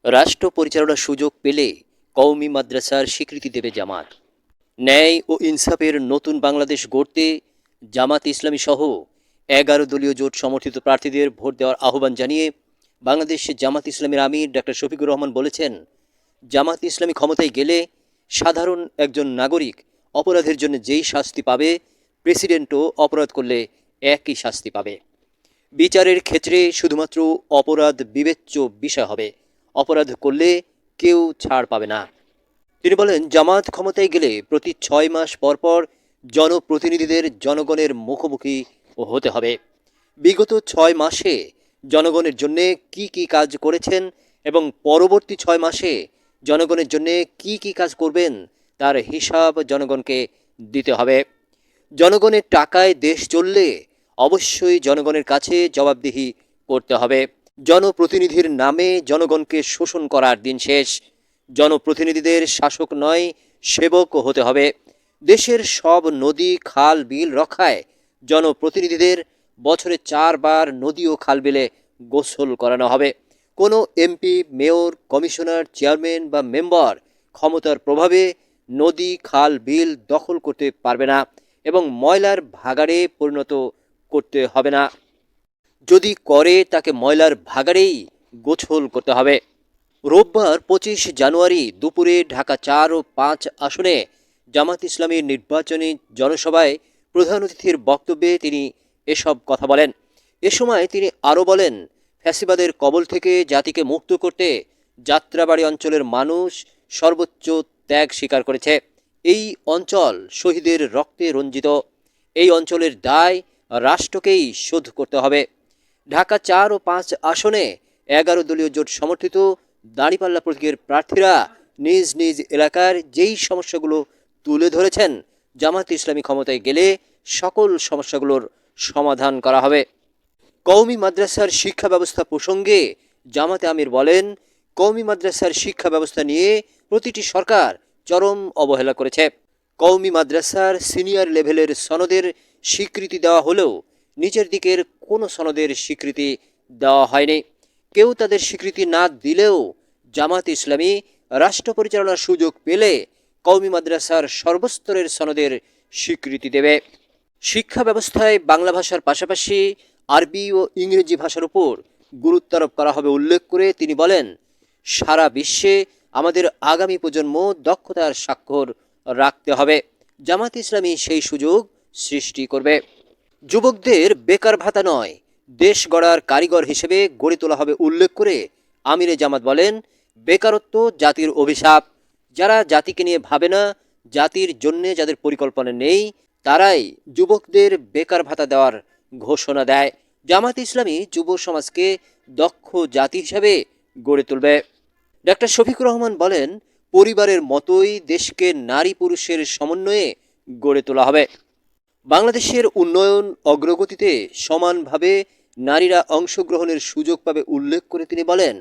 রাষ্ট্র পরিচালনার সুযোগ পেলে কওমি মাদ্রাসার স্বীকৃতি দেবে জামাত। ন্যায় ও ইনসাফের নতুন বাংলাদেশ গড়তে জামাত ইসলামী সহ 11 দলীয় জোট সমর্থিত প্রার্থীদের ভোট দেওয়ার আহ্বান জানিয়ে বাংলাদেশ জামাত ইসলামীর আমির ডক্টর শফিকুর রহমান বলেছেন, জামাত ইসলামী ক্ষমতায় গেলে সাধারণ একজন নাগরিক অপরাধের জন্য যেই শাস্তি পাবে, প্রেসিডেন্টও অপরাধ করলে একই শাস্তি পাবে। বিচারের ক্ষেত্রে শুধুমাত্র অপরাধ বিবেচ্য বিষয় হবে, অপরাধ করলে কেউ ছাড় পাবে না। তিনি বলেন, জামাত ক্ষমতায় গেলে প্রতি 6 মাস পর পর জনপ্রতিনিধিদের জনগণের মুখোমুখি হতে হবে। বিগত 6 মাসে জনগণের জন্য কি কি কাজ করেছেন এবং পরবর্তী 6 মাসে জনগণের জন্য কি কি কাজ করবেন তার হিসাব জনগণকে দিতে হবে। জনগণের টাকায় দেশ চললে অবশ্যই জনগণের কাছে জবাবদিহি করতে হবে। জনপ্রতিনিধির নামে জনগণকে শোষণ করার দিন শেষ। জনপ্রতিনিধিদের শাসক নয়, সেবক হতে হবে। দেশের সব নদী খাল বিল রক্ষায় জনপ্রতিনিধিদের বছরে 4 বার নদী ও খাল বিলে গোসল করানো হবে। কোনো এমপি, মেয়র, কমিশনার, চেয়ারম্যান বা মেম্বার ক্ষমতার প্রভাবে নদী খাল বিল দখল করতে পারবে না এবং ময়লার ভাগাড়ে পরিণত করতে হবে না। যদি করে তাকে ময়লার ভাগাড়েই গোসল করতে হবে। রোববার 25 জানুয়ারি দুপুরে ঢাকা 4 ও 5 আসনে জামাত ইসলামীর নির্বাচনী জনসভায় প্রধান অতিথির বক্তব্যে তিনি এসব কথা বলেন। এ সময় তিনি আরও বলেন, ফ্যাসিবাদের কবল থেকে জাতিকে মুক্ত করতে যাত্রাবাড়ি অঞ্চলের মানুষ সর্বোচ্চ ত্যাগ স্বীকার করেছে। এই অঞ্চল শহীদের রক্তে রঞ্জিত। এই অঞ্চলের দায় রাষ্ট্রকেই শোধ করতে হবে। ঢাকা 4 ও 5 আসনে 11 দলীয় জোট সমর্থিত দাঁড়িপাল্লা প্রতীকের প্রার্থীরা নিজ নিজ এলাকার যেই সমস্যাগুলো তুলে ধরেছেন, জামাত ইসলামী ক্ষমতায় গেলে সকল সমস্যাগুলোর সমাধান করা হবে। কওমি মাদ্রাসার শিক্ষা ব্যবস্থা প্রসঙ্গে জামাতে আমির বলেন, কওমি মাদ্রাসার শিক্ষা ব্যবস্থা নিয়ে প্রতিটি সরকার চরম অবহেলা করেছে। কওমি মাদ্রাসার সিনিয়র লেভেলের সনদের স্বীকৃতি দেওয়া হলেও নিচের দিকের কোনো সনদের স্বীকৃতি দেওয়া হয়নি। কেউ তাদের স্বীকৃতি না দিলেও জামাত ইসলামী রাষ্ট্র পরিচালনার সুযোগ পেলে কওমি মাদ্রাসার সর্বস্তরের সনদের স্বীকৃতি দেবে। শিক্ষা ব্যবস্থায় বাংলা ভাষার পাশাপাশি আরবি ও ইংরেজি ভাষার উপর গুরুত্ব আরোপ করা হবে উল্লেখ করে তিনি বলেন, সারা বিশ্বে আমাদের আগামী প্রজন্ম দক্ষতার স্বাক্ষর রাখতে হবে। জামাত ইসলামী সেই সুযোগ সৃষ্টি করবে। যুবকদের বেকার ভাতা নয়, দেশ গড়ার কারিগর হিসেবে গড়ে তোলা হবে উল্লেখ করে আমিরে জামাত বলেন, বেকারত্ব জাতির অভিশাপ। যারা জাতিকে নিয়ে ভাবে না, জাতির জন্যে যাদের পরিকল্পনা নেই, তারাই যুবকদের বেকার ভাতা দেওয়ার ঘোষণা দেয়। জামাত ইসলামী যুব সমাজকে দক্ষ জাতি হিসাবে গড়ে তুলবে। ডক্টর শফিকুর রহমান বলেন, পরিবারের মতোই দেশকে নারী পুরুষের সমন্বয়ে গড়ে তোলা হবে। বাংলাদেশের উন্নয়ন অগ্রগতিতে সমানভাবে নারীরা অংশগ্রহণের সুযোগ পাবে উল্লেখ করে তিনি বলেন,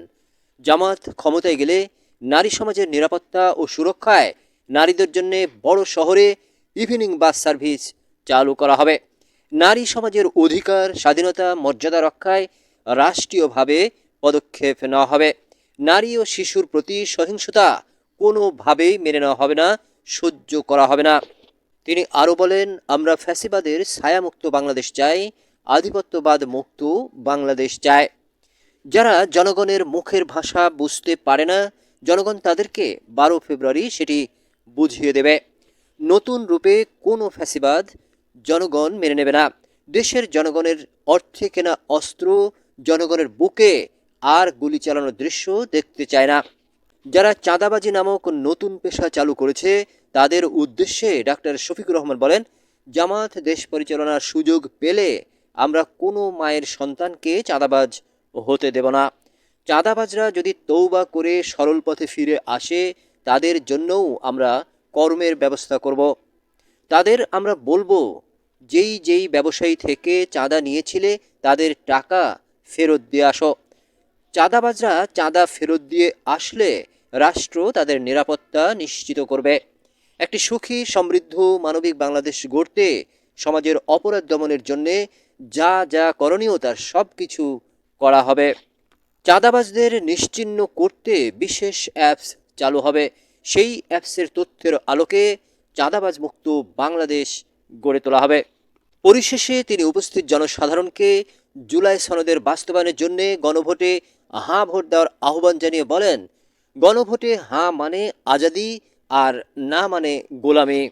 জামাত ক্ষমতায় গেলে নারী সমাজের নিরাপত্তা ও সুরক্ষায় নারীদের জন্য বড় শহরে ইভিনিং বাস সার্ভিস চালু করা হবে। নারী সমাজের অধিকার, স্বাধীনতা, মর্যাদা রক্ষায় রাষ্ট্রীয়ভাবে পদক্ষেপ নেওয়া হবে। নারী ও শিশুর প্রতি সহিংসতা কোনোভাবেই মেনে নেওয়া হবে না, সহ্য করা হবে না। তিনি আরও বলেন, আমরা ফ্যাসিবাদের ছায়ামুক্ত বাংলাদেশ চাই, আধিপত্যবাদ মুক্ত বাংলাদেশ চাই। যারা জনগণের মুখের ভাষা বুঝতে পারে না, জনগণ তাদেরকে 12 ফেব্রুয়ারি সেটি বুঝিয়ে দেবে। নতুন রূপে কোনো ফ্যাসিবাদ জনগণ মেনে নেবে না। দেশের জনগণের অর্থে কেনা অস্ত্র জনগণের বুকে আর গুলি চালানোর দৃশ্য দেখতে চায় না। যারা চাঁদাবাজি নামক নতুন পেশা চালু করেছে তাদের উদ্দেশ্যে ডাক্তার শফিকুর রহমান বলেন, জামাত দেশ পরিচালনার সুযোগ পেলে আমরা কোনো মায়ের সন্তানকে চাঁদাবাজ হতে দেব না। চাঁদাবাজরা যদি তৌবা করে সরল পথে ফিরে আসে, তাদের জন্যও আমরা কর্মের ব্যবস্থা করব। তাদের আমরা বলবো, যেই যেই ব্যবসায়ী থেকে চাঁদা নিয়েছিলে তাদের টাকা ফেরত দিয়ে আসো। চাঁদাবাজরা চাঁদা ফেরত দিয়ে আসলে রাষ্ট্র তাদের নিরাপত্তা নিশ্চিত করবে। একটি সুখী, সমৃদ্ধ, মানবিক বাংলাদেশ গড়তে সমাজের অপরাধ দমনের জন্যে যা যা করণীয় তার সব কিছু করা হবে। চাঁদাবাজদের নিশ্চিহ্ন করতে বিশেষ অ্যাপস চালু হবে। সেই অ্যাপসের তথ্যের আলোকে চাঁদাবাজ মুক্ত বাংলাদেশ গড়ে তোলা হবে। পরিশেষে তিনি উপস্থিত জনসাধারণকে জুলাই সনদের বাস্তবায়নের জন্য গণভোটে হাঁ ভোট দেওয়ার আহ্বান জানিয়ে বলেন, গণভোটে হাঁ মানে আজাদি আর না মানে গোলামি।